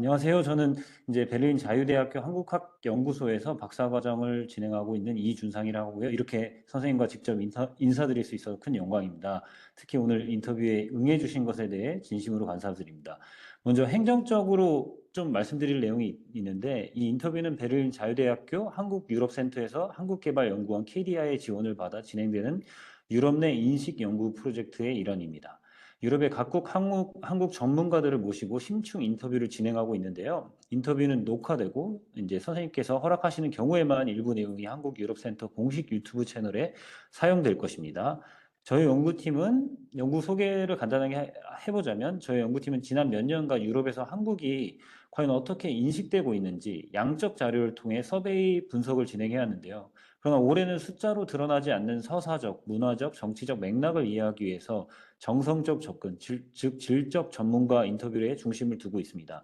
안녕하세요. 저는 이제 베를린 자유대학교 한국학 연구소에서 박사과정을 진행하고 있는 이준상이라고 하고요. 이렇게 선생님과 직접 인사드릴 수 있어서 큰 영광입니다. 특히 오늘 인터뷰에 응해주신 것에 대해 진심으로 감사드립니다. 먼저 행정적으로 좀 말씀드릴 내용이 있는데, 이 인터뷰는 베를린 자유대학교 한국유럽센터에서 한국개발연구원 KDI의 지원을 받아 진행되는 유럽 내 인식 연구 프로젝트의 일환입니다. 유럽의 각국 한국 전문가들을 모시고 심층 인터뷰를 진행하고 있는데요. 인터뷰는 녹화되고 이제 선생님께서 허락하시는 경우에만 일부 내용이 한국유럽센터 공식 유튜브 채널에 사용될 것입니다. 저희 연구팀은 연구 소개를 간단하게 해보자면 저희 연구팀은 지난 몇 년간 유럽에서 한국이 과연 어떻게 인식되고 있는지 양적 자료를 통해 서베이 분석을 진행해왔는데요. 그러나 올해는 숫자로 드러나지 않는 서사적, 문화적, 정치적 맥락을 이해하기 위해서 정성적 접근, 즉 질적 전문가 인터뷰에 중심을 두고 있습니다.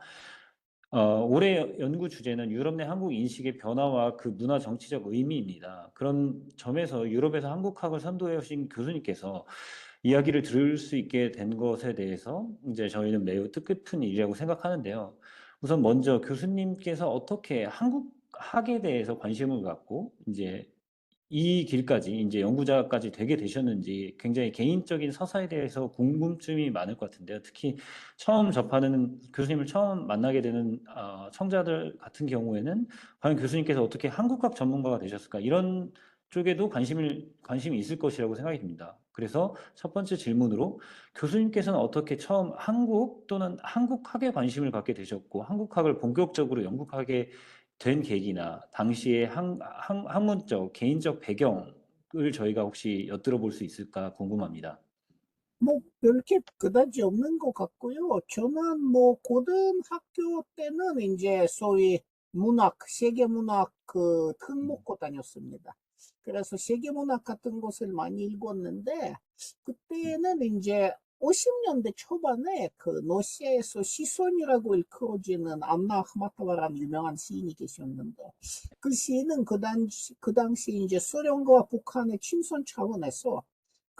올해 연구 주제는 유럽 내 한국 인식의 변화와 그 문화 정치적 의미입니다. 그런 점에서 유럽에서 한국학을 선도해 오신 교수님께서 이야기를 들을 수 있게 된 것에 대해서 이제 저희는 매우 뜻깊은 일이라고 생각하는데요. 우선 먼저 교수님께서 어떻게 한국학에 대해서 관심을 갖고 이제 이 길까지 이제 연구자까지 되게 되셨는지 굉장히 개인적인 서사에 대해서 궁금증이 많을 것 같은데요. 특히 처음 접하는 교수님을 처음 만나게 되는 청자들 같은 경우에는 과연 교수님께서 어떻게 한국학 전문가가 되셨을까 이런 쪽에도 관심이 있을 것이라고 생각이 듭니다. 그래서 첫 번째 질문으로 교수님께서는 어떻게 처음 한국 또는 한국학에 관심을 갖게 되셨고 한국학을 본격적으로 연구하게 된 계기나 당시의 학문적, 개인적 배경을 저희가 혹시 엿들어 볼 수 있을까 궁금합니다. 뭐, 별게 그다지 없는 것 같고요. 저는 뭐, 고등학교 때는 이제 소위 세계문학 그 특목고 다녔습니다. 그래서 세계문학 같은 것을 많이 읽었는데, 그때는 이제 50년대 초반에 그 러시아에서 시손이라고 일컬어지는 안나 아흐마토바라는 유명한 시인이 계셨는데, 그 시인은 그 당시 이제 소련과 북한의 친선 차원에서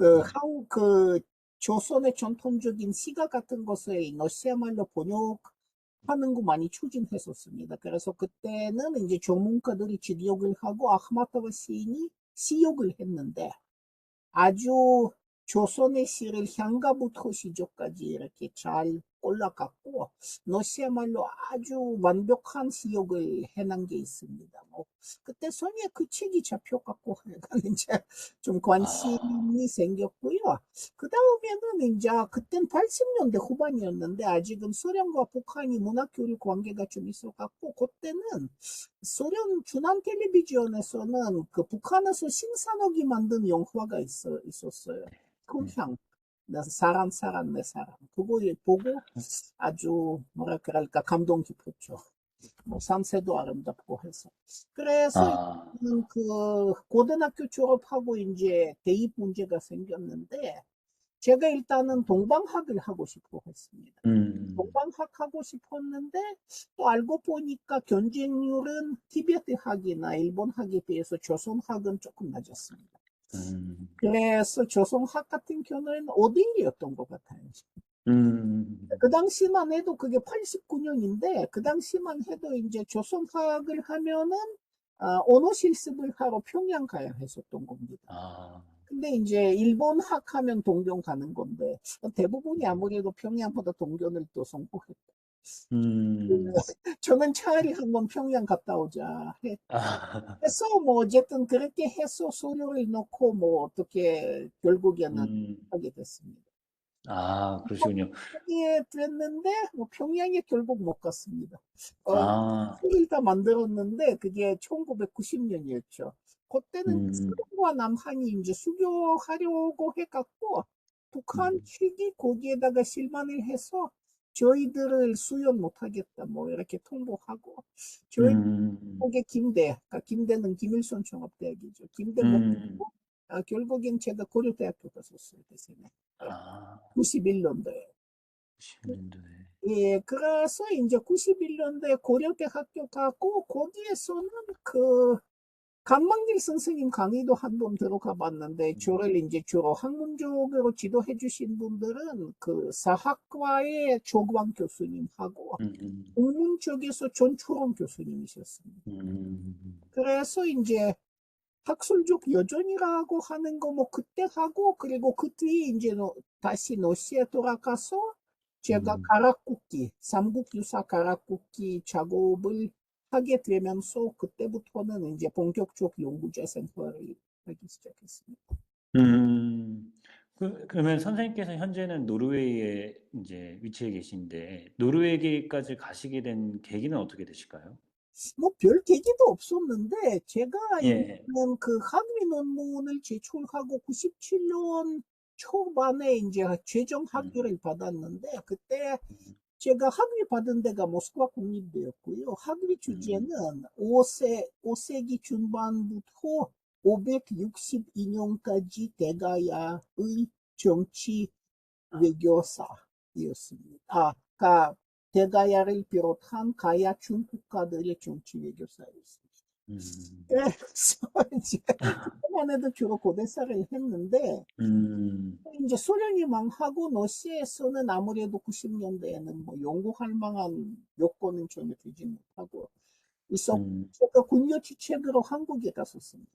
네. 조선의 전통적인 시가 같은 것을 러시아 말로 번역하는 거 많이 추진했었습니다. 그래서 그때는 이제 전문가들이 직역을 하고 아흐마토브 시인이 시역을 했는데 아주 조선의 시를 향가부터 시조까지 이렇게 잘 골라갔고 러시아말로 아주 완벽한 시역을 해낸 게 있습니다. 뭐 그때 손에 그 책이 잡혀갖고 약간 이제 좀 아, 관심이 생겼고요. 그 다음에는 이제 그땐 80년대 후반이었는데 아직은 소련과 북한이 문화교류 관계가 좀 있어갖고 그때는 소련 중앙 텔레비전에서는 그 북한에서 신산옥이 만든 영화가 있었어요. 네. 풍향. 사람 내 사람. 그거 보고 아주 뭐라 그럴까 감동 깊었죠. 뭐 산세도 아름답고 해서. 그래서 아, 그 고등학교 졸업하고 이제 대입 문제가 생겼는데 제가 일단은 동방학을 하고 싶어 했습니다. 음, 동방학 하고 싶었는데 또 알고 보니까 경쟁률은 티베트학이나 일본학에 비해서 조선학은 조금 낮았습니다. 음, 그래서 조선학 같은 경우에는 5대1이었던 것 같아요. 음, 그 당시만 해도 그게 89년인데 그 당시만 해도 이제 조선학을 하면은 언어 실습을 하러 평양 가야 했었던 겁니다. 아, 근데 이제 일본학 하면 동경 가는 건데 대부분이 아무래도 평양보다 동경을 또 선호했고 음, 저는 차라리 한번 평양 갔다 오자 아, 해서 뭐 어쨌든 그렇게 해서 서류를 넣고 뭐 어떻게 결국에는 음, 하게 됐습니다. 그러시군요. 하게 됐는데 뭐 평양에 결국 못 갔습니다. 아, 서류를 다 만들었는데 그게 1990년이었죠. 그때는 음, 수령과 남한이 이제 수교하려고 해갖고 북한 음, 측이 거기에다가 실망을 해서 저희들을 수용 못하겠다 뭐 이렇게 통보하고 저희 음, 한국의 그러니까 김대는 김일성 종합대학이죠. 김대 못 음, 가고 결국엔 제가 고려대학교 갔었어요. 대신에 아, 91년도에. 10년도에. 예, 그래서 이제 91년도에 고려대학교 가고 거기에서는 그 강만길 선생님 강의도 한 번 들어가 봤는데 저를 이제 주로 학문적으로 지도해 주신 분들은 그 사학과의 조광 교수님하고 음, 국문 교수님 쪽에서 전초롱 교수님이셨습니다. 그래서 이제 학술적 여전이라고 하는 거 뭐 그때 하고, 그리고 그 뒤에 이제 다시 노시에 돌아가서 제가 가락국기, 삼국유사 가락국기 작업을 하게 되면서 그때부터는 이제 본격적 연구자 생활을 하기 시작했습니다. 그러면 선생님께서 현재는 노르웨이에 이제 위치해 계신데, 노르웨이까지 가시게 된 계기는 어떻게 되실까요? 뭐 별 계기도 없었는데 제가 예. 있는 그 학위 논문을 제출하고 97년 초반에 이제 최종 음, 학위를 받았는데 그때 제가 학위 받은 데가 모스크바 국립대였고요. 학위 주제는 음, 5세기 중반부터 562년까지 대가야의 정치 외교사였습니다. 그러니까 대가야를 비롯한 가야 중국가들의 정치 외교사였습니다. 음, 그래서 이제 그때만 해도 주로 고대사를 했는데 음, 이제 소련이 망하고 러시아에서는 아무래도 90년대에는 뭐 연구할 만한 여건은 전혀 되지 못하고 있었고 음, 제가 군요 주책으로 한국에 갔었습니다.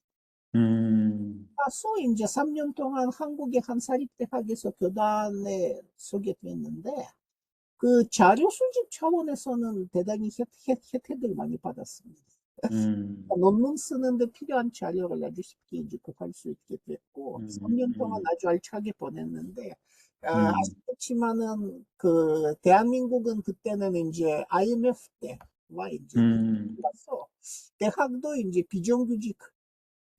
음, 가서 이제 3년 동안 한국의 한 사립대학에서 교단에 서게 됐는데 그 자료 수집 차원에서는 대단히 혜택을 많이 받았습니다. 논문 쓰는데 필요한 자료를 아주 쉽게 이제 구할 수 있게 됐고, 음, 3년 동안 음, 아주 알차게 보냈는데, 음, 아시겠지만은, 그, 대한민국은 그때는 이제 IMF 때와 이제 음, 가서, 대학도 이제 비정규직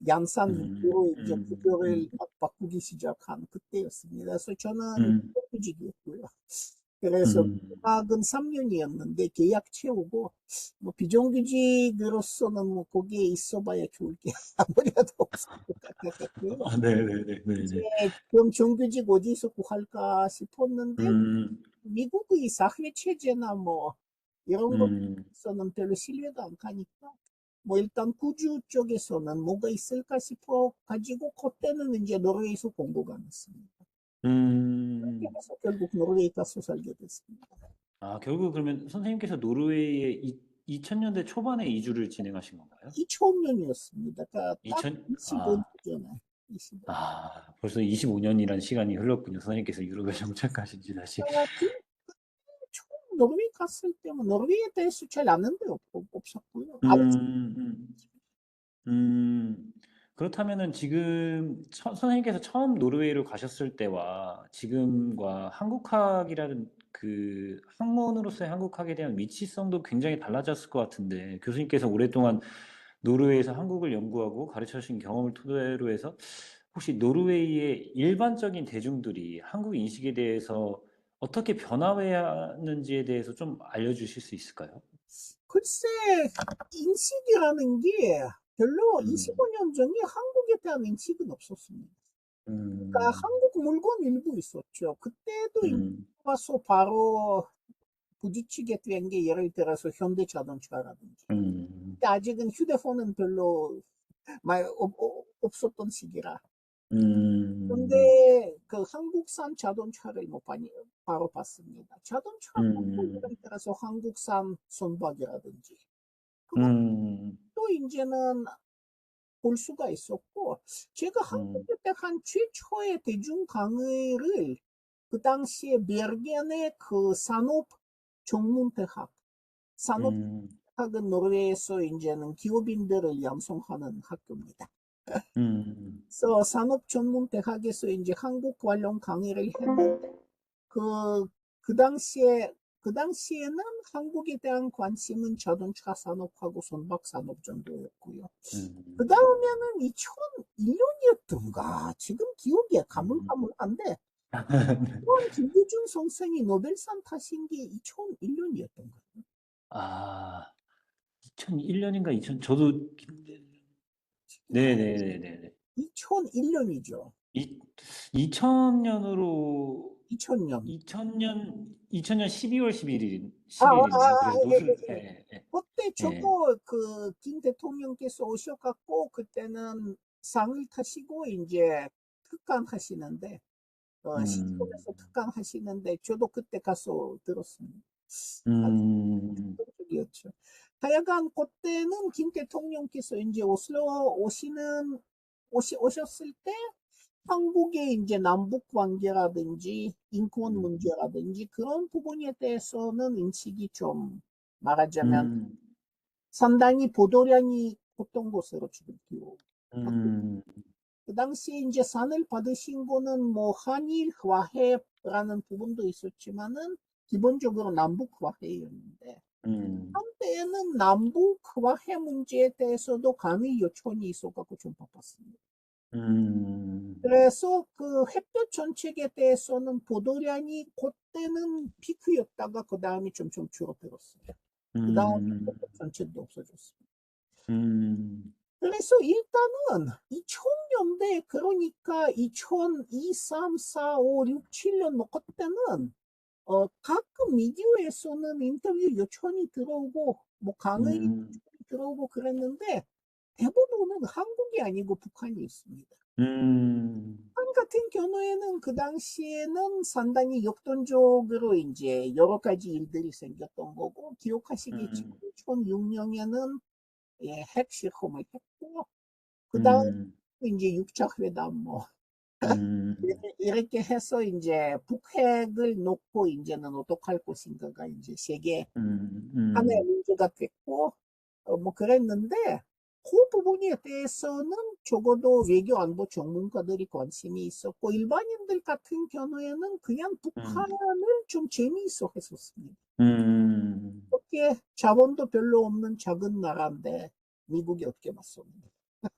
양산 음, 위주로 이제 음, 구조를 막 바꾸기 시작한 그때였습니다. 그래서 저는 음, 비정규직이었고요. 그래서 음, 계약은 3년이었는데 계약 채우고 뭐 비정규직으로서는 뭐 거기에 있어봐야 좋을 게 아무래도 없을 것 같았고요. 네네네네. 이제 그럼 정규직 어디서 구할까 싶었는데 음, 미국의 사회 체제나 뭐 이런 음, 것에서는 별로 신뢰가 안 가니까 뭐 일단 구주 쪽에서는 뭐가 있을까 싶어 가지고 그때는 이제 노르웨이에서 공부가 났습니다. 음. 그래서 결국 노르웨이 가서 살게 됐습니다. 아, 결국 그러면 선생님께서 노르웨이에 2000년대 초반에 이주를 진행하신 건가요? 2000년이었습니다. 그러니까 딱 2000, 25년 전에. 25년. 벌써 25년이라는 시간이 흘렀군요. 선생님께서 유럽에 정착하신 지 다시. 처음 노르웨이 갔을 때는 노르웨이에 대해서 잘 아는 데 없었고요. 음, 음, 그렇다면은 지금 선생님께서 처음 노르웨이로 가셨을 때와 지금과 한국학이라는 그 학문으로서의 한국학에 대한 위치성도 굉장히 달라졌을 것 같은데 교수님께서 오랫동안 노르웨이에서 한국을 연구하고 가르쳐 주신 경험을 토대로 해서 혹시 노르웨이의 일반적인 대중들이 한국 인식에 대해서 어떻게 변화해야 하는지에 대해서 좀 알려주실 수 있을까요? 글쎄, 인식이라는 게 별로 음, 25년 전에 한국에 대한 인식은 없었습니다. 그러니까 음, 한국 물건 일부 있었죠. 그때도 이제 음, 와서 바로 부딪히게 된 게 예를 들어서 현대자동차라든지. 음, 근데 아직은 휴대폰은 별로 없었던 시기라. 음, 근데 그 한국산 자동차를 못 바로 봤습니다. 자동차 보고 음, 예를 들어서 한국산 선박이라든지 그것도 음, 이제는 볼 수가 있었고 제가 음, 한국에 때 한 최초의 대중 강의를 그 당시에 베르겐의 그 산업 전문대학 음, 산업학은 노르웨이에서 이제는 기업인들을 양성하는 학교입니다. 음, 그래서 산업전문대학에서 이제 한국 관련 강의를 했는데 그, 그 당시에는 한국에 대한 관심은 자동차 산업하고 선박 산업 정도였고요. 그 음, 다음에는 2001년이었던가 지금 기억이 음. 가물가물한데 그런 김대중 선생이 노벨상 타신 게 2001년이었던 거예요. 아, 2001년인가 2000, 저도, 네네네네. 2001년이죠. 2000년으로 2000년. 2000년 12월 11일 아, 아, 11일이네요. 아, 그래서 예, 노슬 예, 예. 예, 예, 그때 예. 저도 그 김 대통령께서 오셔갖고 그때는 상을 타시고 이제 특강 하시는데 음. 시청에서 특강 하시는데 저도 그때 가서 들었습니다. 아주 음. 이었죠. 하여간 그때는 김 대통령께서 이제 오슬로 오셨을 때 한국의 이제 남북 관계라든지 인권 문제라든지 그런 부분에 대해서는 인식이 좀 말하자면 음, 상당히 보도량이 컸던 것으로 지금 기억. 음, 그 당시에 이제 상을 받으신 거는 뭐 한일 화해라는 부분도 있었지만은 기본적으로 남북 화해였는데 음, 한때에는 남북 화해 문제에 대해서도 강의 요청이 있어갖고 좀 바빴습니다. 음, 그래서 그 햇볕 정책에 대해서는 보도량이 그때는 피크였다가 그 다음에 점점 줄어들었어요. 그 다음에 음, 햇볕 정책도 없어졌습니다. 음, 그래서 일단은 2000년대 그러니까 2002, 3, 4, 5, 6, 7년 뭐 그때는 가끔 미디어에서는 인터뷰 요청이 들어오고 뭐 강의 음, 요청이 들어오고 그랬는데 대부분은 한국이 아니고 북한이 있습니다. 음, 북한 같은 경우에는 그 당시에는 상당히 역동적으로 이제 여러 가지 일들이 생겼던 거고 기억하시겠지만 음, 2006년에는 예, 핵실험을 했고 그 다음 음, 이제 6차 회담 뭐 음, 이렇게 해서 이제 북핵을 놓고 이제는 어떡할 것인가가 이제 세계 하나의 음, 문제가 됐고 뭐 그랬는데 그 부분에 대해서는 적어도 외교 안보 전문가들이 관심이 있었고 일반인들 같은 경우에는 그냥 음, 북한을 좀 재미있어 했었습니다. 음, 그렇게 자본도 별로 없는 작은 나라인데 미국이 어떻게 맞섭니까?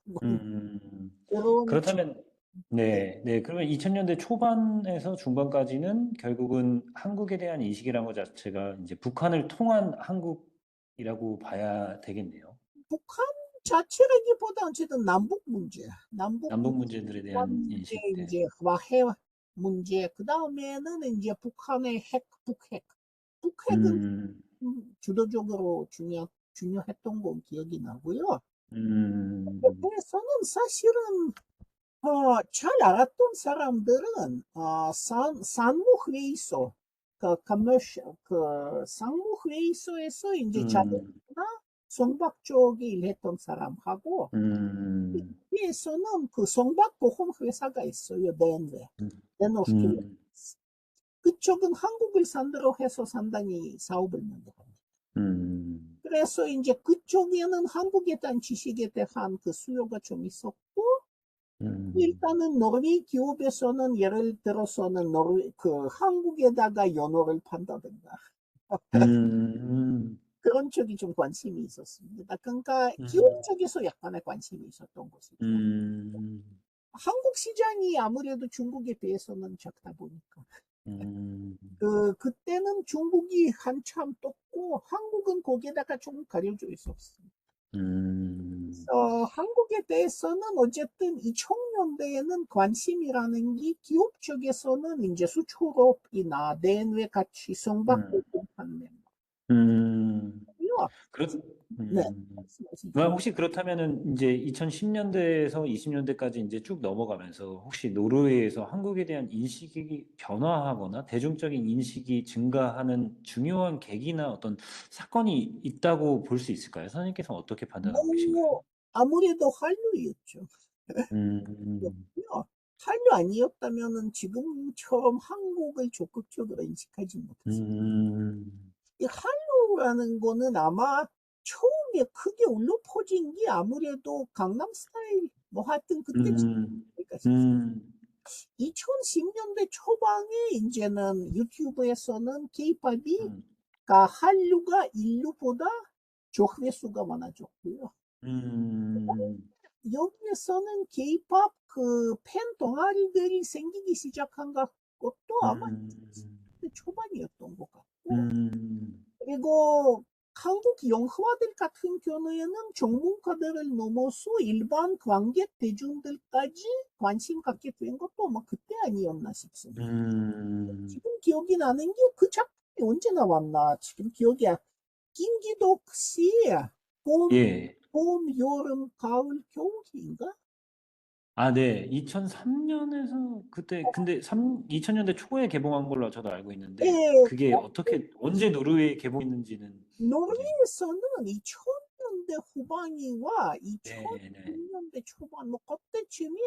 뭐 음. 그런 그렇다면, 네. 네, 네. 그러면 2000년대 초반에서 중반까지는 결국은 한국에 대한 인식이란 것 자체가 이제 북한을 통한 한국이라고 봐야 되겠네요. 북한 자체라기보다 어쨌든 남북 문제, 남북 남북 문제들에 대한 문제 인식 때. 이제 화해 문제, 그 다음에는 이제 북한의 북핵은 음, 주도적으로 중요했던 건 기억이 나고요. 음, 그래서는 사실은 잘 알았던 사람들은 상무회의소, 그 상무회의소에서 이제 음, 자동이나 성박 쪽에 일했던 사람하고 음, 위에서는 그 성박보험 회사가 있어요. 덴웨, 덴오스킬러. 음, 그쪽은 한국을 상대로 해서 상당히 사업을 만들어요. 음, 그래서 이제 그쪽에는 한국에 대한 지식에 대한 그 수요가 좀 있었고, 음, 일단은 노르웨이 기업에서는 예를 들어서는 그 한국에다가 연어를 판다든가 음, 그런 쪽이 좀 관심이 있었습니다. 그러니까 기업 음, 쪽에서 약간의 관심이 있었던 것이죠. 음, 한국 시장이 아무래도 중국에 비해서는 작다 보니까. 음, 그때는 중국이 한참 떴고 한국은 거기에다가 좀 가려져 있었어요. 음, 그래서 한국에 대해서는 어쨌든 2000년대에는 관심이라는 게 기업 쪽에서는 이제 수출업이나 내외 같이 음, 성박보험 판매. 음, 그렇, 네, 음. 말씀하시죠. 혹시 그렇다면은 이제 2010년대에서 20년대까지 이제 쭉 넘어가면서 혹시 노르웨이에서 한국에 대한 인식이 변화하거나 대중적인 인식이 증가하는 중요한 계기나 어떤 사건이 있다고 볼 수 있을까요? 선생님께서 어떻게 판단하고 계신가요? 뭐 아무래도 한류였죠. 음, 한류 아니었다면은 지금처럼 한국을 적극적으로 인식하지 못했어요. 음, 이 한류라는 거는 아마 처음에 크게 울려 퍼진 게 아무래도 강남 스타일 뭐 하여튼 음, 그때쯤일까 싶습니다. 음, 2010년대 초반에 이제는 유튜브에서는 케이팝이 음, 한류가 인류보다 조회수가 많아졌고요. 음, 여기에서는 케이팝 그 팬 동아리들이 생기기 시작한 것도 아마 음, 2010년대 초반이었던 것 같고 음, 그리고 한국 영화들 같은 경우에는 전문가들을 넘어서 일반 관객 대중들까지 관심 갖게 된 것도 아마 그때 아니었나 싶습니다. 음, 지금 기억이 나는 게 그 작품이 언제 나왔나 지금 기억이 안. 김기덕 씨 봄, 예. 봄, 여름, 가을, 겨울인가? 아, 네. 2003년에서 그때 근데 2000년대 초에 개봉한 걸로 저도 알고 있는데 예, 그게 어떻게 언제 노르웨이에 개봉했는지는 이제 노르웨이에서는 2000년대 후반이와 네, 네. 2000년대 초반, 뭐, 그때쯤에,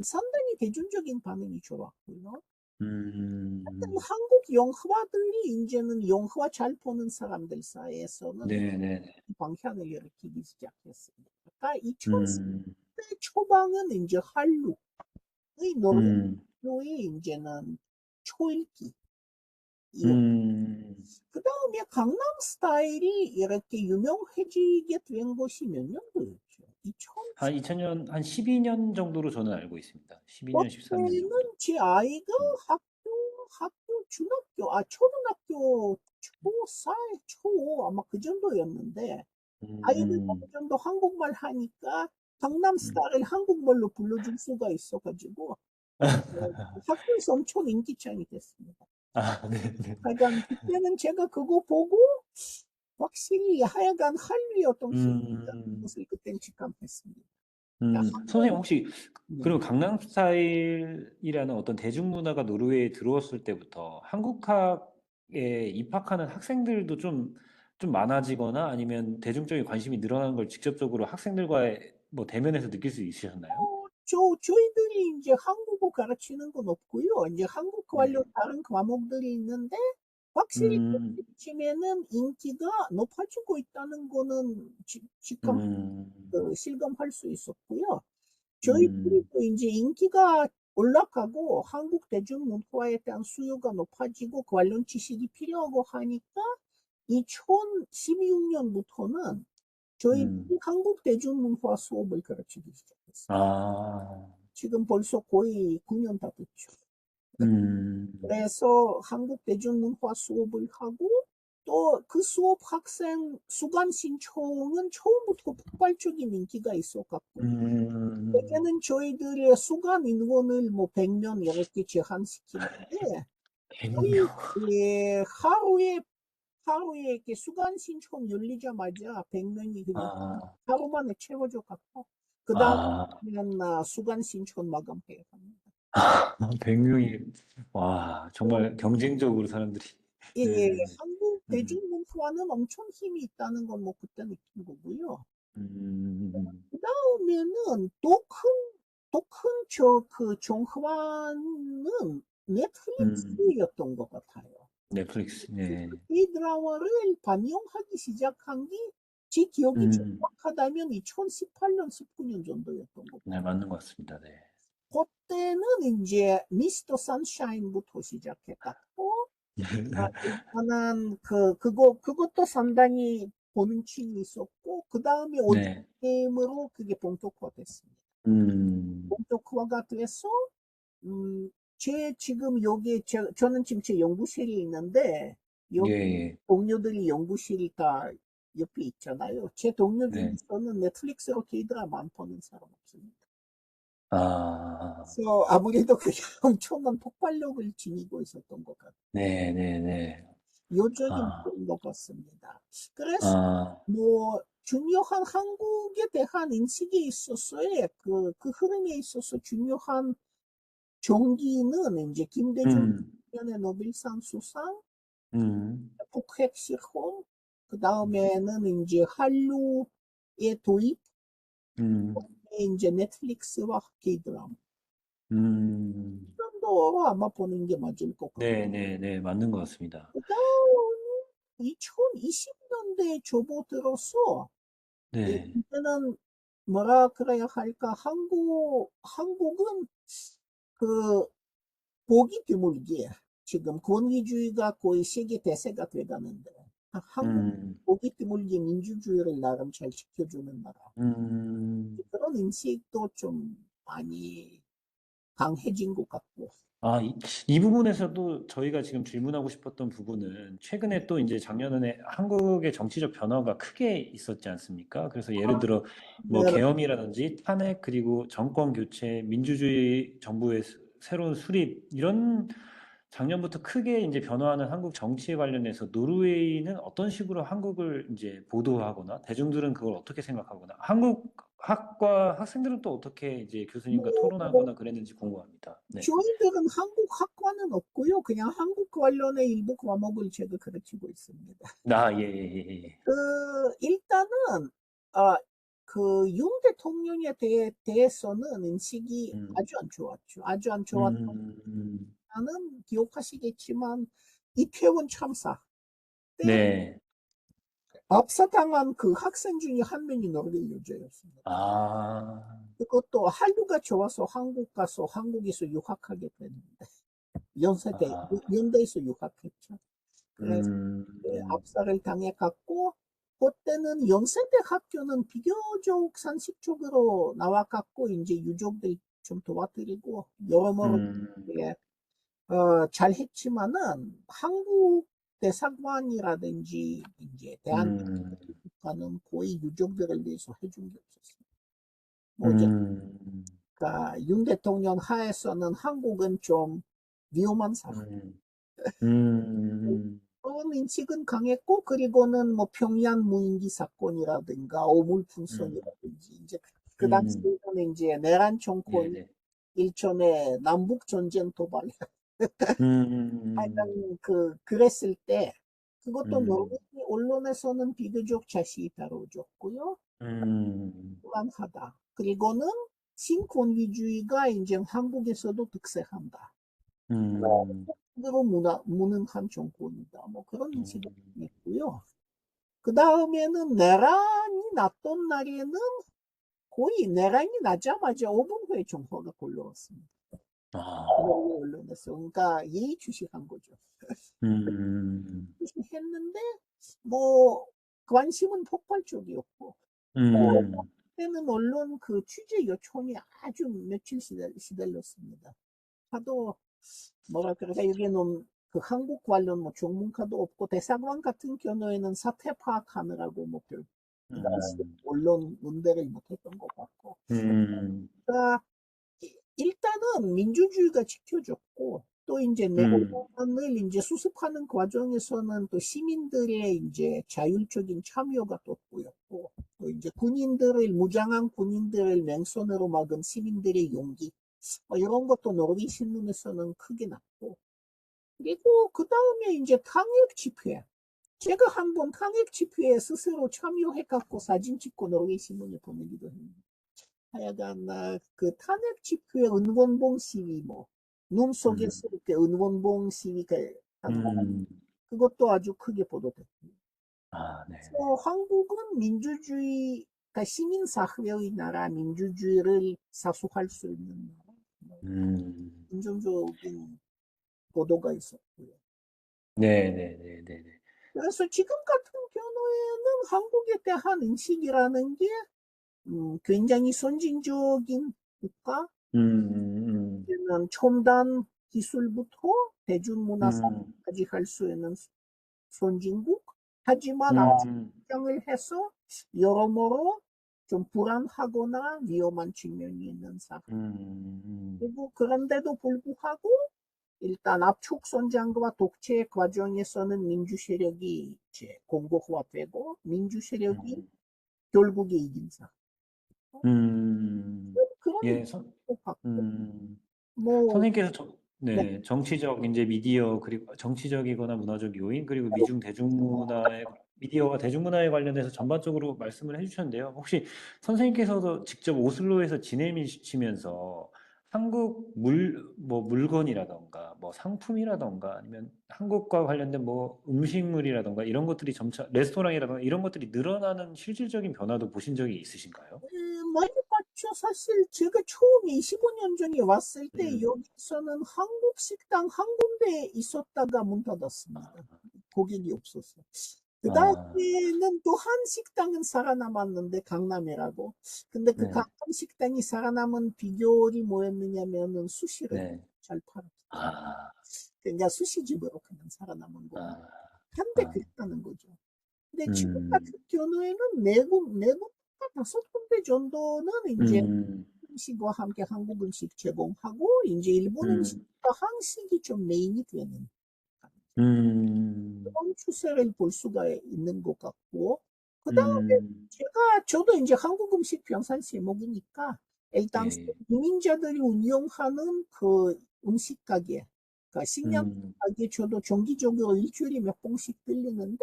상당히 대중적인 반응이 좋았고요. 하여튼 음, 한국 영화들이 이제는 영화 잘 보는 사람들 사이에서는 네, 네, 네. 이 방향을 일으키기 시작했습니다. 그러니까 2000년대 음, 초반은 이제 한류의 음, 노르웨이의 이제는 초일기. 음. 그 다음에 강남 스타일이 이렇게 유명해지게 된 것이 몇 년도였죠? 2000, 한 2000년, 한 12년 정도로 저는 알고 있습니다. 12년, 13년 그때는 정도. 제 아이가 음, 중학교, 초등학교 초4, 초5 아마 그 정도였는데, 아이들 어느 음, 정도 한국말 하니까 강남 음. 스타일 한국말로 불러줄 수가 있어가지고, 학교에서 엄청 인기짱이 됐습니다. 아, 네, 네. 하여간 그때는 제가 그거 보고 확실히 하여간 한류의 어떤 힘이라는 음, 것을 그때 직감했습니다. 야, 선생님 한국, 혹시 네. 그럼 강남 스타일이라는 어떤 대중문화가 노르웨이에 들어왔을 때부터 한국학에 입학하는 학생들도 좀 많아지거나 아니면 대중적인 관심이 늘어나는 걸 직접적으로 학생들과의 뭐 대면에서 느낄 수 있으셨나요? 저희들이 이제 한국어 가르치는 건 없고요. 이제 한국 관련 네. 다른 과목들이 있는데, 확실히 음, 그때쯤에는 인기가 높아지고 있다는 거는 직감, 음, 실감할 수 있었고요. 저희들이 음, 또 이제 인기가 올라가고 한국 대중문화에 대한 수요가 높아지고 관련 지식이 필요하고 하니까 2016년부터는 음. 저희들이 한국 대중문화 수업을 가르치기 시작했어요. 아, 지금 벌써 거의 9년 다 됐죠. 음, 그래서 한국 대중문화 수업을 하고 또 그 수업 학생 수강 신청은 처음부터 폭발적인 인기가 있었고 음, 대개는 저희들의 수강 인원을 뭐 100명 이렇게 제한시키는데 거의 100명. 하루에 이렇게 수강 신청 열리자마자 100명이 그냥 아, 하루 만에 채워져 갖고 그 다음에 아, 그냥 수강 신청 마감해야 합니다. 100명이, 와, 또 정말 경쟁적으로 사람들이. 예, 네네네. 한국 음, 대중문화는 엄청 힘이 있다는 건 뭐 그때 느낀 거고요. 음, 그 다음에는 또 큰 정화는 음, 넷플릭스였던 것 같아요. 넷플릭스, 네. 이 드라마를 반영하기 시작한 게 제 기억이 음, 정확하다면 2018년, 19년 정도였던 것 네, 같아요. 맞는 것 같습니다. 네. 그때는 이제 미스터 선샤인부터 시작해갖고 일단은 그것도 상당히 보는 층이 있었고, 그 다음에 오디오 네. 게임으로 그게 본격화됐습니다. 음, 본격화가 돼서, 지금 저는 지금 제 연구실이 있는데, 예, 여기 예. 동료들이 연구실이 다 옆에 있잖아요. 제 동료 네. 중에서는 넷플릭스로 K드라마 안 보는 사람 없습니다. 아, 그래서 아무래도 그게 엄청난 폭발력을 지니고 있었던 것 같아요. 네, 네, 네. 요적인 아, 그런 것 같습니다. 그래서 아, 뭐 중요한 한국에 대한 인식에 있어서의 그 흐름에 있어서 중요한 정기는 이제 김대중 음, 년의 노벨상 수상, 음, 북핵 실험, 그 다음에는 이제 한류의 도입, 음, 이제 넷플릭스와 K드라마. 이 음. 정도로 아마 보는 게 맞을 것 같고. 네, 네, 네, 맞는 것 같습니다. 그 다음에 2020년대에 접어들어서 네, 이제는 뭐라 그래야 할까? 한국은 그 보기 드물게 지금 권위주의가 거의 세계 대세가 돼가는데 한국 음, 보기 드물게 민주주의를 나름 잘 지켜주는 나라. 음. 그런 인식도 좀 많이 강해진 것 같고. 아, 이 부분에서도 저희가 지금 질문하고 싶었던 부분은 최근에 또 이제 작년에 한국의 정치적 변화가 크게 있었지 않습니까? 그래서 예를 들어 뭐 네, 계엄이라든지 탄핵 그리고 정권 교체, 민주주의 정부의 새로운 수립 이런 작년부터 크게 이제 변화하는 한국 정치에 관련해서 노르웨이는 어떤 식으로 한국을 이제 보도하거나 대중들은 그걸 어떻게 생각하거나 한국 학과 학생들은 또 어떻게 이제 교수님과 뭐, 토론하거나 그랬는지 궁금합니다. 네. 저희들은 한국 학과는 없고요. 그냥 한국 관련의 일부 과목을 제가 가르치고 있습니다. 예, 예, 예, 예. 일단은, 아, 윤 대통령에 대해서는 인식이 음, 아주 안 좋았죠. 아주 안 좋았다는 음, 음. 기억하시겠지만, 이태원 참사 때 네. 압사당한 그 학생 중에 한 명이 노르웨이 여자였습니다. 아, 그것도 한류가 좋아서 한국 가서 한국에서 유학하게 됐는데, 아, 연대에서 유학했죠. 그래서 음, 압사를 당해갖고, 그때는 연세대 학교는 비교적 상식적으로 나와갖고, 이제 유족들 좀 도와드리고, 여러모로 음, 예, 잘했지만은, 한국 대사관이라든지, 이제 음, 대한민국과는 거의 유족들을 위해서 해준 게 없었어요. 뭐, 이제, 음, 그러니까 윤 대통령 하에서는 한국은 좀 위험한 사람. 음, 음, 그런 인식은 강했고, 그리고는 뭐 평양 무인기 사건이라든가 음, 오물풍선이라든지, 이제 그 음, 당시에는 이제 내란 정권이 네네. 일전에 남북 전쟁 도발, 음, 하여간 그랬을 때, 그것도 음, 노르웨이 언론에서는 비교적 자세히 다뤄줬고요. 음, 불안하다. 그리고는 신권위주의가 이제 한국에서도 득세한다. 음, 으로 무능한 정권이다. 뭐 그런 인식을 음, 했고요. 그 다음에는 내란이 났던 날에는 거의 내란이 나자마자 5분 후에 정보가 걸려왔습니다. 아, 언론에서. 그러니까 예의주시한 거죠. 음, 했는데 뭐 관심은 폭발적이었고 음, 그때는 언론 그 취재 요청이 아주 며칠 시달렸습니다. 하도 뭐라 그럴까 여기는 그 한국 관련 뭐 전문가도 없고 대사관 같은 경우에는 사태 파악하느라고 뭐별 음, 언론 응대를 못했던 것 같고 음, 그러니까 일단은 민주주의가 지켜졌고 또 이제 음, 내란을 이제 수습하는 과정에서는 또 시민들의 이제 자율적인 참여가 돋보였고 또 이제 무장한 군인들을 맨손으로 막은 시민들의 용기 뭐 이런 것도 노르웨이 신문에서는 크게 났고 그리고 그 다음에 이제 탄핵 집회. 제가 한번 탄핵 집회에 스스로 참여해갖고 사진 찍고 노르웨이 신문에 보내기도 했는데. 하여간, 그 탄핵 집회 은원봉 시위 눈 음, 속에서 이렇게 은원봉 시위가 하는 거. 음, 그것도 아주 크게 보도됐고. 아, 네. 그래서 한국은 그러니까 시민사회의 나라, 민주주의를 사수할 수 있는 나라. 뭐 음, 긍정적인 보도가 있었고요. 네, 네, 네, 네, 네. 그래서 지금 같은 경우에는 한국에 대한 인식이라는 게 굉장히 선진적인 국가, 음, 는 첨단 기술부터 음, 대중문화까지 할 수 있는 선진국. 하지만 아직 음, 입장을 해서 여러모로 좀 불안하거나 위험한 측면이 있는 사회. 음, 그리고 그런데도 불구하고 일단 압축 선장과 독재 과정에서는 민주 세력이 이제 공고화되고 민주 세력이 음, 결국에 이긴 사. 그런 예, 것 같고 음, 뭐 선생님께서 네. 네, 정치적 이제 미디어 그리고 정치적이거나 문화적 요인 그리고 미중 대중문화의 미디어와 대중문화에 관련해서 전반적으로 말씀을 해주셨는데요. 혹시 선생님께서도 직접 오슬로에서 지내시면서 한국 물건이라던가 뭐 상품이라던가 아니면 한국과 관련된 뭐 음식물이라던가 이런 것들이 점차 레스토랑이라던가 이런 것들이 늘어나는 실질적인 변화도 보신 적이 있으신가요? 많이 봤죠. 사실 제가 처음 25년 전에 왔을 때 음, 여기서는 한국 식당 한 군데 있었다가 문 닫았습니다. 고객이 없어서. 그 아, 다음에는 또 한 식당은 살아남았는데 강남이라고. 근데 그 네, 강남 식당이 살아남은 비결이 뭐였느냐면은 수시를 네, 잘 팔았기 때문에. 아, 그러니까 수시집으로 그냥 살아남은 거는 아, 한데 아, 그랬다는 거죠. 근데 지금 음. 같은 경우에는 네 군데, 다섯 군데 정도는 이제 음, 음식과 함께 한국 음식 제공하고, 이제 일본 음, 음식과 한식이 좀 메인이 되는 음, 그런 추세를 볼 수가 있는 것 같고, 그다음에 음, 저도 이제 한국 음식 평상시에 먹으니까 일단 예, 이민자들이 운영하는 그 음식 가게, 그러니까 식량 음, 가게 저도 정기적으로 일주일에 몇 번씩 들리는데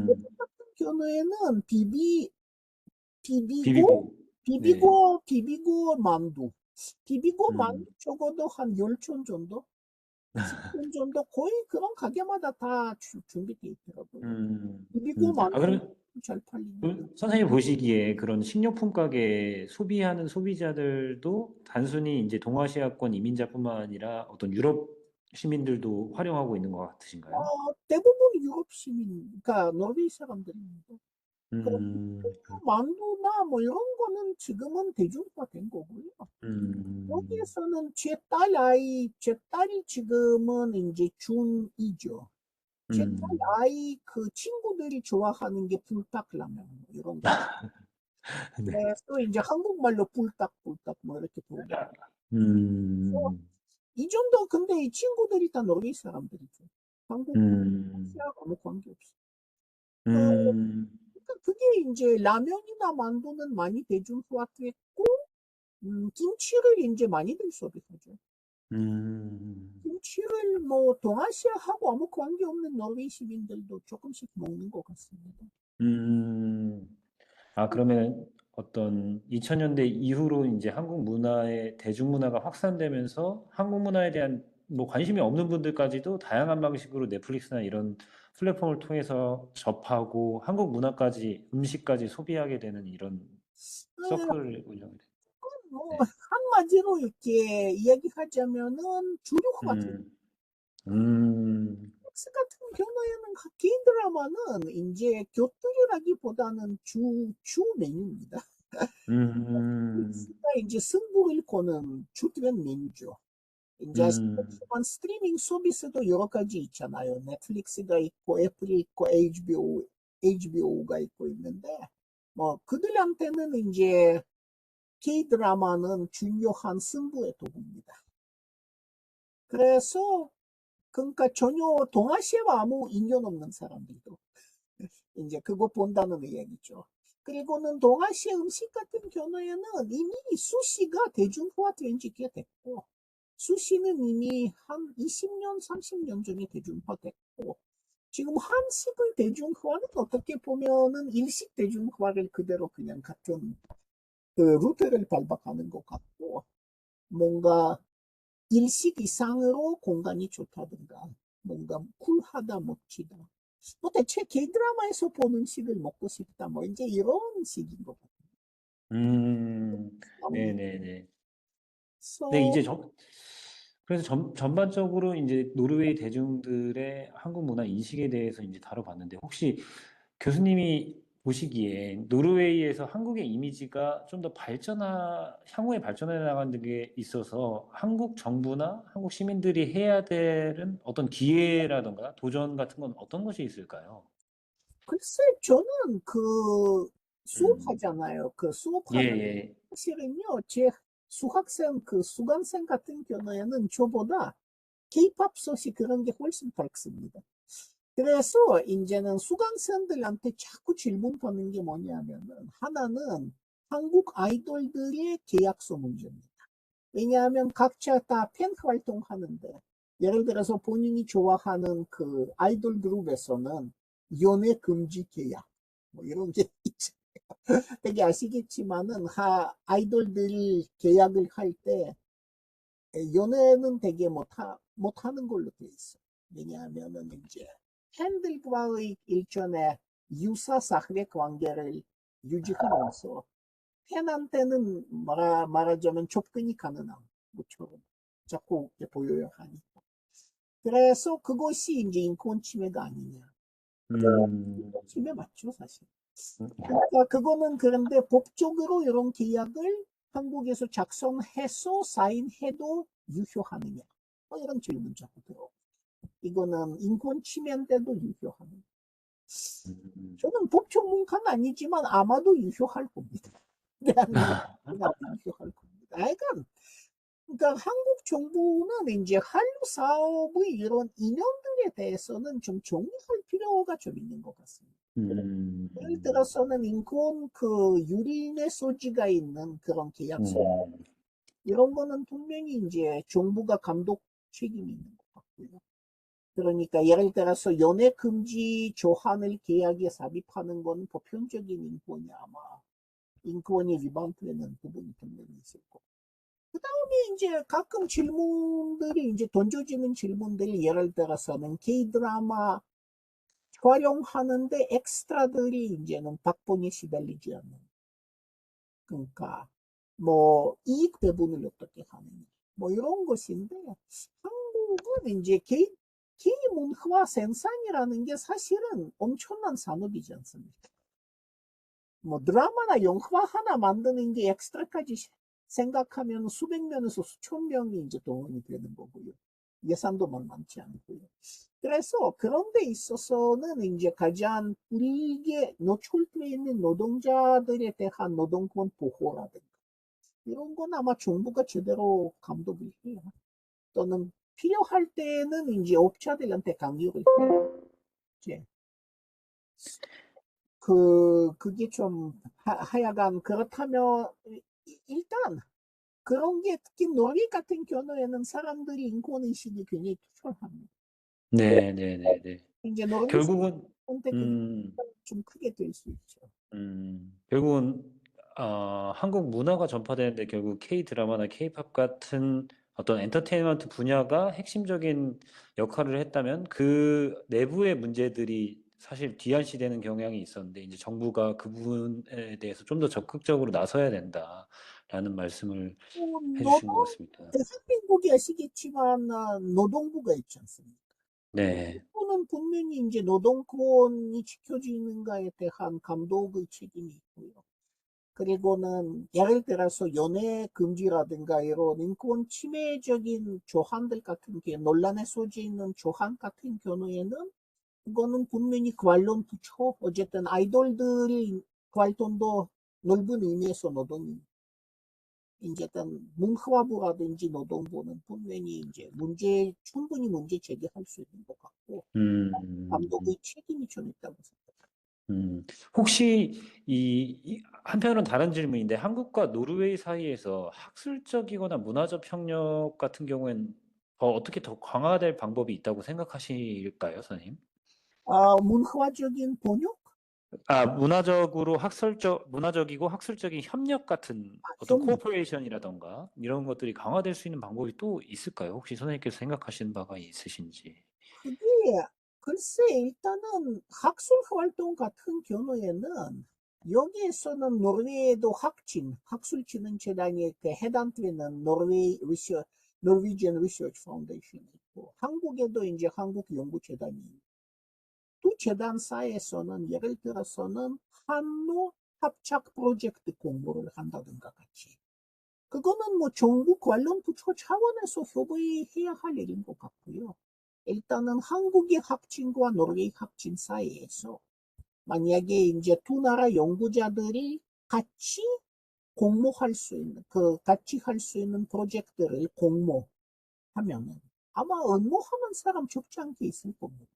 요즘 음, 같은 경우에는 비비고 비비고, 네, 만두, 비비고 만두 음, 적어도 한 10촌 정도, 10촌 정도 거의 그런 가게마다 다 준비돼 있더라고요. 비비고 아, 만두 그러면 잘 팔리는. 선생님 보시기에 그런 식료품 가게 소비하는 소비자들도 단순히 이제 동아시아권 이민자뿐만 아니라 어떤 유럽 시민들도 활용하고 있는 것 같으신가요? 대부분 유럽 시민, 그러니까 노르웨이 사람들입니다. 그 음, 만두나 뭐 이런 거는 지금은 대중화된 거고요. 음, 여기에서는 제 딸이 지금은 이제 중2죠. 제 딸 음, 아이 그 친구들이 좋아하는 게 불닭라면 뭐 이런 거. 네, 그래서 이제 한국말로 불닭 뭐 이렇게 부르고. 음, 이 정도 근데 이 친구들이 다 노르웨이 사람들이죠. 한국, 음, 러시아 아무 관계없어. 어, 음, 그러니까 그게 이제 라면이나 만두는 많이 대중화됐고, 김치를 이제 많이들 소비하죠. 음, 김치를 뭐 동아시아하고 아무 관계없는 노르웨이 시민들도 조금씩 먹는 것 같습니다. 음. 아, 그러면 어떤 2000년대 이후로 이제 한국 문화의 대중문화가 확산되면서 한국 문화에 대한 뭐 관심이 없는 분들까지도 다양한 방식으로 넷플릭스나 이런 플랫폼을 통해서 접하고 한국 문화까지 음식까지 소비하게 되는 이런 어, 서클을 운영해. 뭐 네. 한마디로 이렇게 이야기하자면은 주류화죠. 음, 음, 넷플릭스 같은 경우에는 개인 드라마는 이제 곁들이라기보다는 주 메뉴입니다. 음, 넷플릭스가 이제 승부를 거는 주된 메뉴죠. 이제 음, 아시겠지만 스트리밍 서비스도 여러 가지 있잖아요. 넷플릭스가 있고 애플이 있고 HBO가 있고 있는데 뭐 그들한테는 이제 K-드라마는 중요한 승부의 도구입니다. 그래서 그러니까 전혀 동아시아와 아무 인연 없는 사람들도 이제 그거 본다는 이야기죠. 그리고는 동아시아 음식 같은 경우에는 이미 수시가 대중화된 지 꽤 됐고, 수시는 이미 한 20년, 30년 전에 대중화됐고, 지금 한식의 대중화는 어떻게 보면은 일식 대중화를 그대로 그냥 같은 그 루트를 밟아가는 것 같고, 뭔가 일식 이상으로 공간이 좋다든가, 뭔가 쿨하다, 멋지다. 뭐 대체 K-드라마에서 보는 식을 먹고 싶다. 뭐 이제 이런 식인 것 같아요. 네네네. 네, 그래서 이제 그래서 전반적으로 이제 노르웨이 대중들의 한국 문화 인식에 대해서 이제 다뤄봤는데 혹시 교수님이 보시기에 노르웨이에서 한국의 이미지가 좀 더 향후에 발전해 나가는 게 있어서 한국 정부나 한국 시민들이 해야 되는 어떤 기회라던가 도전 같은 건 어떤 것이 있을까요? 글쎄 저는 그 음, 수업하잖아요. 그 예, 수업하는 예. 사실은요. 제 수학생 그 수강생 같은 경우에는 저보다 K-팝 소식 그런 게 훨씬 더 습니다. 그래서 이제는 수강생들한테 자꾸 질문 받는 게 뭐냐면은 하나는 한국 아이돌들의 계약서 문제입니다. 왜냐하면 각자 다 팬 활동하는데 예를 들어서 본인이 좋아하는 그 아이돌 그룹에서는 연애 금지 계약 뭐 이런 게 있죠. 되게 아시겠지만은 아이돌들이 계약을 할 때 연애는 되게 못하는 걸로 돼 있어. 왜냐하면은 이제 팬들과의 일종의 유사사회 관계를 유지하면서 팬한테는 말하자면 접근이 가능한 것처럼 자꾸 이렇게 보여야 하니까. 그래서 그것이 이제 인권 침해가 아니냐. 음, 인권 침해 맞죠, 사실. 그러니까 그거는 그런데 법적으로 이런 계약을 한국에서 작성해서 사인해도 유효하느냐. 뭐 이런 질문 자꾸 들어. 이거는 인권 침해인데도 유효하느냐. 음, 저는 법 전문가는 아니지만 아마도 유효할 겁니다. 대한민국은 아마 유효할 겁니다. 그러니까 한국 정부는 이제 한류 사업의 이런 인연들에 대해서는 좀 정리할 필요가 좀 있는 것 같습니다. 예를 들어서는 인권 그 유린의 소지가 있는 그런 계약서 이런 거는 분명히 이제 정부가 감독 책임이 있는 것 같고요. 그러니까 예를 들어서 연애 금지 조항을 계약에 삽입하는 건 보편적인 인권이 아마 인권이 위반되는 부분이 분명히 있을 거고. 그 다음에 이제 가끔 질문들이 이제 던져지는 질문들이 예를 들어서는 K-드라마 촬영하는데 엑스트라들이 이제는 박봉에 시달리지 않는. 그러니까 뭐 이익 배분을 어떻게 하느냐. 뭐 이런 것인데 한국은 이제 K 문화 생산이라는 게 사실은 엄청난 산업이지 않습니까? 뭐 드라마나 영화 하나 만드는 게 엑스트라까지 생각하면 수백 명에서 수천 명이 이제 동원이 되는 거고요. 예산도 만만치 않고요. 그래서 그런 데 있어서는 이제 가장 불이익에 노출되어 있는 노동자들에 대한 노동권 보호라든가 이런 건 아마 정부가 제대로 감독을 해야 또는 필요할 때는 이제 업자들한테 강요를 해야 이제 그게 좀 하여간 그렇다면 일단 그런 게 특히 노르웨이 같은 경우에는 사람들이 인권의식이 굉장히 투철합니다. 네, 네, 네, 네. 이제 노르웨이 결국은, 사람한테 그게 음, 좀 크게 될 수 있죠. 결국은, 한국 문화가 전파되는데 결국 K-드라마나 K-팝 같은 어떤 엔터테인먼트 분야가 핵심적인 역할을 했다면 그 내부의 문제들이 사실 뒤안시되는 경향이 있었는데 이제 정부가 그 부분에 대해서 좀 더 적극적으로 나서야 된다라는 말씀을 해주신 것 같습니다. 대한민국이 아시겠지만 노동부가 있지 않습니까? 네. 노동부는 분명히 이제 노동권이 지켜지는가에 대한 감독의 책임이 있고요. 그리고는 예를 들어서 연애 금지라든가 이런 인권 침해적인 조항들 같은 게 논란의 소지 있는 조항 같은 경우에는 그거는 분명히 관련 부처 어쨌든 아이돌들이 활동도 넓은 의미에서 노동이 이제든 문화부라든지 노동부는 분명히 이제 충분히 문제 제기할 수 있는 것 같고 감독의 책임이 좀 있다고 생각합니다. 혹시 한편으로는 다른 질문인데 한국과 노르웨이 사이에서 학술적이거나 문화적 협력 같은 경우엔 어떻게 더 강화될 방법이 있다고 생각하실까요, 선생님? 문화적인 번역? 문화적이고 학술적인 협력 같은 어떤 협력. 코어포레이션이라던가 이런 것들이 강화될 수 있는 방법이 또 있을까요? 혹시 선생님께서 생각하시는 바가 있으신지? 그게 글쎄 일단은 학술 활동 같은 경우에는 여기에서는 노르웨이도 학술진흥재단에 해당되는 노르웨이지언 리서치 파운데이션이 있고 한국에도 이제 한국연구재단이 있고 두 재단 사이에서는 예를 들어서는 한노 합작 프로젝트 공모를 한다든가 같이 그거는 뭐 정부 관련 부처 차원에서 협의해야 할 일인 것 같고요. 일단은 한국의 학진과 노르웨이 학진 사이에서 만약에 이제 두 나라 연구자들이 같이 공모할 수 있는, 같이 할 수 있는 프로젝트를 공모하면은 아마 응모하는 사람 적지 않게 있을 겁니다.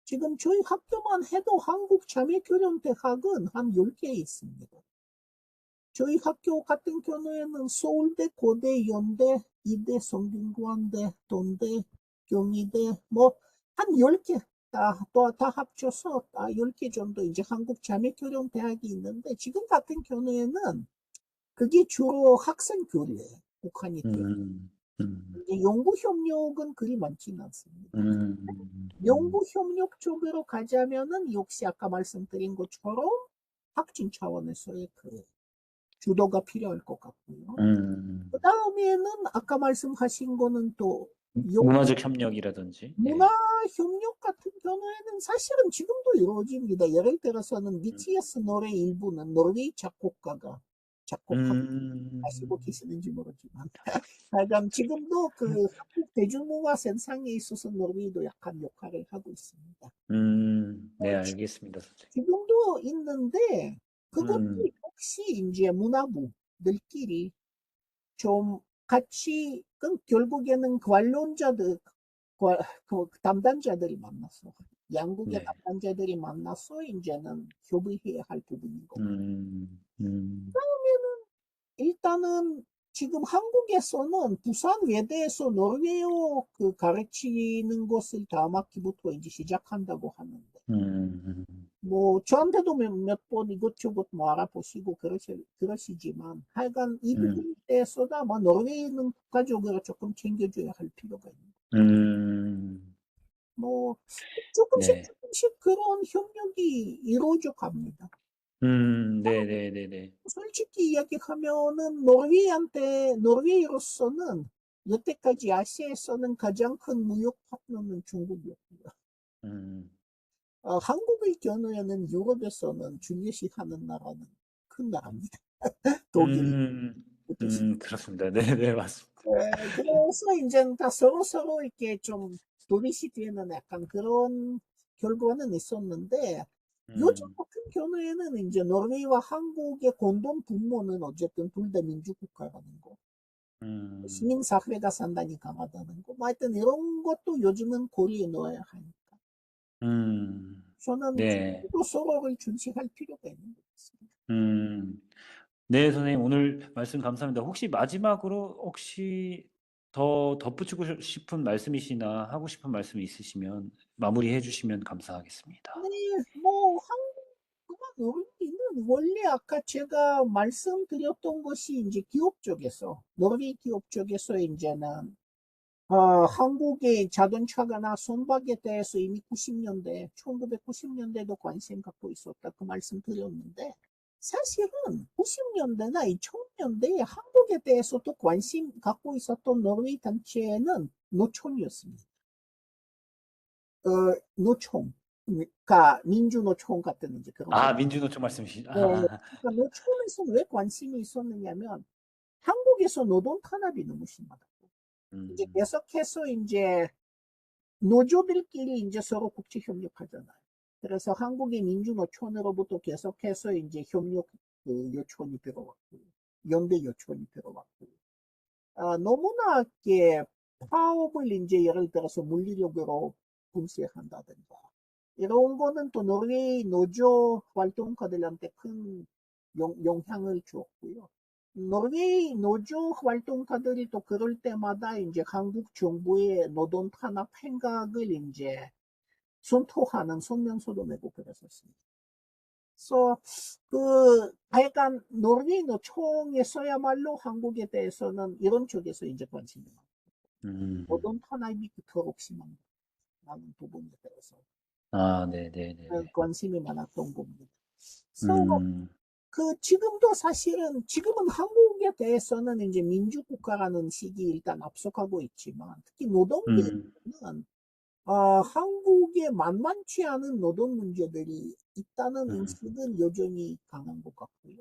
지금 저희 학교만 해도 한국자매교련대학은 한 10개 있습니다. 저희 학교 같은 경우에는 서울대, 고대, 연대, 이대, 성균관대, 동대, 경희대, 뭐, 한 10개, 다 합쳐서 10개 정도 이제 한국자매교련대학이 있는데, 지금 같은 경우에는 그게 주로 학생 교류에 국한이 돼. 음, 음, 이제 연구협력은 그리 많지는 않습니다. 음, 연구협력 쪽으로 가자면은 역시 아까 말씀드린 것처럼 학진 차원에서의 주도가 필요할 것 같고요. 그 음. 다음에는 아까 말씀하신 거는 또 문화적 협력이라든지. 문화 예. 협력 같은 경우에는 사실은 지금도 이루어집니다. 예를 들어서는 음, BTS 노래 일부는 노르웨이 작곡가가 작곡하고 아시고 음, 계시는지 모르지만 하여간 지금도 한국 대중문화 생산에 있어서 노르웨이도 약한 역할을 하고 있습니다. 네, 알겠습니다, 선생님. 지금도 있는데 그것도 음, 역시 이제 문화부들끼리 좀 같이 결국에는 관련자들, 담당자들이 만나서 양국의 네. 담당자들이 만나서 이제는 협의해야 할 부분인 것 같아요. 음, 일단은 지금 한국에서는 부산 외대에서 노르웨어 그 가르치는 것을 다음 학기부터 이제 시작한다고 하는데, 음, 뭐 저한테도 몇 번 이것저것 뭐 알아보시고 그러시지만 하여간 이 음, 부분에 대해서도 아마 노르웨이는 국가적으로 조금 챙겨줘야 할 필요가 있는 음, 뭐 조금씩 네. 조금씩 그런 협력이 이루어져 갑니다. 네, 네, 네, 네. 솔직히 이야기하면은 노르웨이로서는 여태까지 아시아에서는 가장 큰 무역 파트너는 중국이었고요. 음, 한국의 경우에는 유럽에서는 중요시하는 나라는 큰 나라입니다. 독일, 음, 뜻이. 그렇습니다. 네, 네, 맞습니다. 그래서 이제 다 서로 이렇게 좀 도리시 되는 약간 그런 결과는 있었는데, 요즘 음, 같은 경우에는 이제 노르웨이와 한국의 공동 분모는 어쨌든 둘 다 민주국가라는 거. 음, 시민사회가 상당히 강하다는 거. 뭐 하여튼 이런 것도 요즘은 고려해 놓아야 하니까. 음, 저는 네. 또 서로를 중시할 필요가 있는 것 같습니다. 음, 네, 선생님, 오늘 말씀 감사합니다. 혹시 마지막으로 혹시 더 덧붙이고 싶은 말씀이시나 하고 싶은 말씀이 있으시면 마무리해 주시면 감사하겠습니다. 네, 뭐, 노르웨이는 원래 아까 제가 말씀드렸던 것이 이제 기업 쪽에서, 노르웨이 기업 쪽에서 이제는, 한국의 자동차가나 선박에 대해서 이미 1990년대도 관심 갖고 있었다. 그 말씀 드렸는데, 사실은 90년대나 2000년대에 한국에 대해서도 관심 갖고 있었던 노르웨이 단체는 노총이었습니다. 노총. 그러니까 민주노총 같은 이제 그런 거. 아, 민주노총 말씀이시, 네, 그러니까 노총에서 왜 관심이 있었느냐면 한국에서 노동 탄압이 너무 심하다고. 이제 음, 계속해서 이제 노조들끼리 이제 서로 국제 협력하잖아요. 그래서 한국의 민주노총으로부터 계속해서 이제 협력 그 요청이 들어왔고, 연대 요청이 들어왔고, 너무나 이렇게 파업을 이제 예를 들어서 물리력으로 분쇄한다든가, 이런 거는 또 노르웨이 노조 활동가들한테 큰 영향을 줬고요. 노르웨이 노조 활동가들이 또 그럴 때마다 이제 한국 정부의 노동 탄압 행각을 이제 선포하는 성명서도 내고 그랬었습니다. 그래서 하여간 노르웨이 노총에서야말로 한국에 대해서는 이런 쪽에서 이제 관심이 많고 음, 노동 탄압이 그토록 심한 많은 부분에 대해서 아, 네, 네, 네, 네. 관심이 많았던 겁니다. 그래서 음, 지금도 사실은, 지금은 한국에 대해서는 이제 민주국가라는 식이 일단 앞서가고 있지만, 특히 음, 노동계는, 한국에 만만치 않은 노동 문제들이 있다는 음, 인식은 여전히 강한 것 같고요.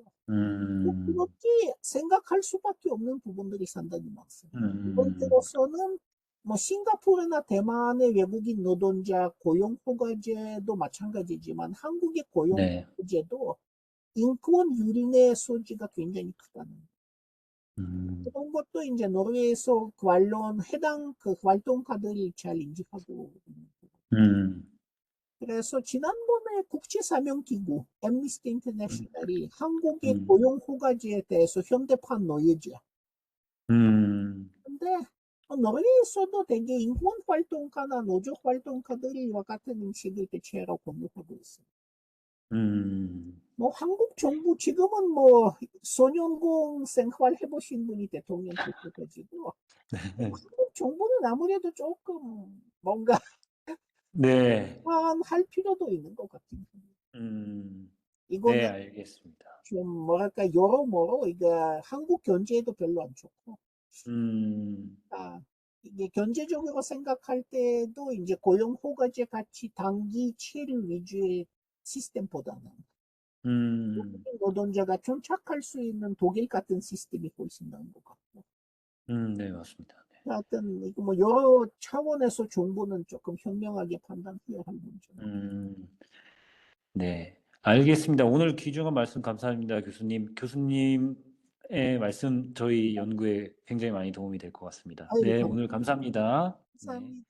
뭐 음, 그렇게 생각할 수밖에 없는 부분들이 상당히 많습니다. 예를 음, 들어서는 뭐 싱가포르나 대만의 외국인 노동자 고용 허가제도 마찬가지지만 한국의 고용 네, 허가제도 인권 유린의 소지가 굉장히 크다는 거. 음, 그런 것도 이제 노르웨이에서 관련 해당 그 활동가들이 잘 인식하고 있는 거고. 음, 그래서 지난번에 국제사명기구 엠니스티 인터내셔널이 한국의 음, 고용 허가제에 대해서 현대판 노예제. 음, 근데 노르웨이에서도 되게 인권 활동가나 노조 활동가들이 와 같은 인식을 대체로 공유하고 있어요. 음, 뭐 한국 정부 지금은 뭐 소년공 생활 해보신 분이 대통령 되셔가지고 네, 한국 정부는 아무래도 조금 뭔가 네, 할 필요도 있는 것 같긴 해요. 음, 네, 이거는 알겠습니다. 좀 뭐랄까 여러모로 이거 한국 경제에도 별로 안 좋고 음, 아, 이게 경제적으로 생각할 때도 이제 고용 허가제 같이 단기 체류 위주의 시스템보다는 음, 노동자가 정착할 수 있는 독일 같은 시스템이 훨씬 나은 것 같고. 네, 맞습니다. 네. 하여튼 이거 뭐 여러 차원에서 정부는 조금 현명하게 판단해야 할 문제인 것 같아요. 음, 네, 알겠습니다. 오늘 귀중한 말씀 감사합니다, 교수님. 교수님의 말씀 저희 연구에 굉장히 많이 도움이 될 것 같습니다. 아이고, 네, 오늘 감사합니다. 네. 감사합니다.